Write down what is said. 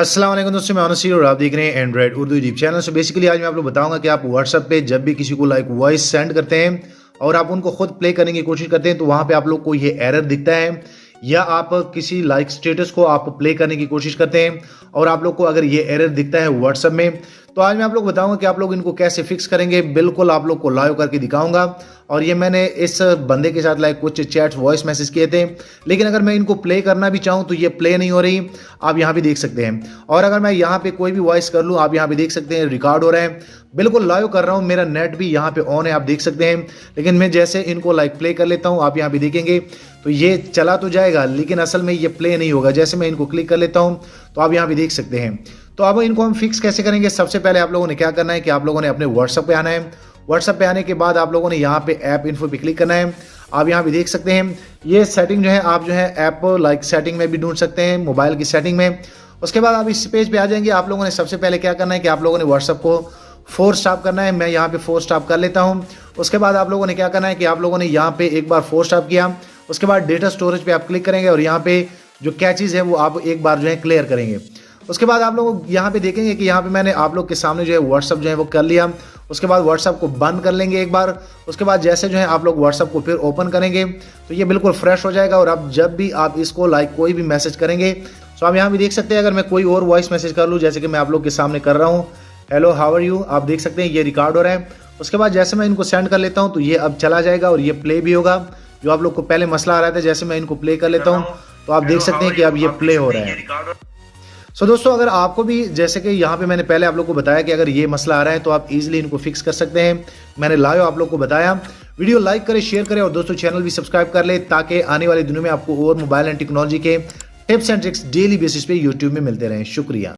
अस्सलाम वालेकुम दोस्तों, मैं अनसी और आप देख रहे हैं एंड्रॉइड उर्दू यूट्यूब चैनल। से बेसिकली आज मैं आप लोग बताऊंगा कि आप व्हाट्सएप पे जब भी किसी को वॉइस सेंड करते हैं और आप उनको खुद प्ले करने की कोशिश करते हैं तो वहां पे आप लोग को ये एरर दिखता है, या आप किसी स्टेटस को आप प्ले करने की कोशिश करते हैं और आप लोग को अगर ये एरर दिखता है व्हाट्सएप में, तो आज मैं आप लोग बताऊंगा कि आप लोग इनको कैसे फिक्स करेंगे। बिल्कुल आप लोग को लाइव करके दिखाऊंगा। और ये मैंने इस बंदे के साथ कुछ चैट वॉइस मैसेज किए थे, लेकिन अगर मैं इनको प्ले करना भी चाहूँ तो ये प्ले नहीं हो रही, आप यहाँ भी देख सकते हैं। और अगर मैं यहाँ पे कोई भी वॉइस कर लूँ, आप यहाँ पे देख सकते हैं रिकॉर्ड हो रहा है, बिल्कुल लाइव कर रहा हूँ। मेरा नेट भी यहाँ पे ऑन है, आप देख सकते हैं। लेकिन मैं जैसे इनको प्ले कर लेता हूँ, आप यहाँ पे देखेंगे तो ये चला तो जाएगा, लेकिन असल में ये प्ले नहीं होगा। जैसे मैं इनको क्लिक कर लेता हूँ तो आप यहाँ पे देख सकते हैं। तो अब इनको हम फिक्स कैसे करेंगे, सबसे पहले आप लोगों ने क्या करना है कि आप लोगों ने अपने व्हाट्सएप पे आना है। व्हाट्सएप पे आने के बाद आप लोगों ने यहाँ पे ऐप इन्फो पे क्लिक करना है। आप यहाँ पे देख सकते हैं ये सेटिंग जो है, आप जो है ऐप सेटिंग में भी ढूंढ सकते हैं, मोबाइल की सेटिंग में। उसके बाद आप इस पेज पे आ जाएंगे। आप लोगों ने सबसे पहले क्या करना है कि आप लोगों ने व्हाट्सएप को 4 स्टॉप करना है। मैं यहाँ पे 4 स्टॉप कर लेता हूँ। उसके बाद आप लोगों ने क्या करना है कि आप लोगों ने यहाँ पे एक बार 4 स्टॉप किया, उसके बाद डेटा स्टोरेज पे आप क्लिक करेंगे और यहाँ पे जो कैचेज है वो आप एक बार जो है क्लियर करेंगे। उसके बाद आप लोग यहाँ पे देखेंगे कि यहाँ पे मैंने आप लोग के सामने जो है व्हाट्सअप जो है वो कर लिया। उसके बाद व्हाट्सअप को बंद कर लेंगे एक बार। उसके बाद जैसे जो है आप लोग व्हाट्सअप को फिर ओपन करेंगे तो ये बिल्कुल फ्रेश हो जाएगा। और अब जब भी आप इसको कोई भी मैसेज करेंगे तो आप यहाँ भी देख सकते हैं। अगर मैं कोई और वॉइस मैसेज कर लूँ, जैसे कि मैं आप लोग के सामने कर रहा हूँ, हेलो हाउ आर यू, आप देख सकते हैं ये रिकॉर्ड हो रहा है। उसके बाद जैसे मैं इनको सेंड कर लेता हूँ तो ये अब चला जाएगा और ये प्ले भी होगा। जो आप लोग को पहले मसला आ रहा था, जैसे मैं इनको प्ले कर लेता हूँ तो आप देख सकते हैं कि अब ये प्ले हो रहा है। सो दोस्तों, अगर आपको भी जैसे कि यहाँ पे मैंने पहले आप लोग को बताया कि अगर ये मसला आ रहा है तो आप इजीली इनको फिक्स कर सकते हैं। मैंने लाइव आप लोग को बताया। वीडियो लाइक करें, शेयर करें और दोस्तों चैनल भी सब्सक्राइब कर ले, ताकि आने वाले दिनों में आपको और मोबाइल एंड टेक्नोलॉजी के tips and tricks daily basis पे यूट्यूब में मिलते रहें। शुक्रिया।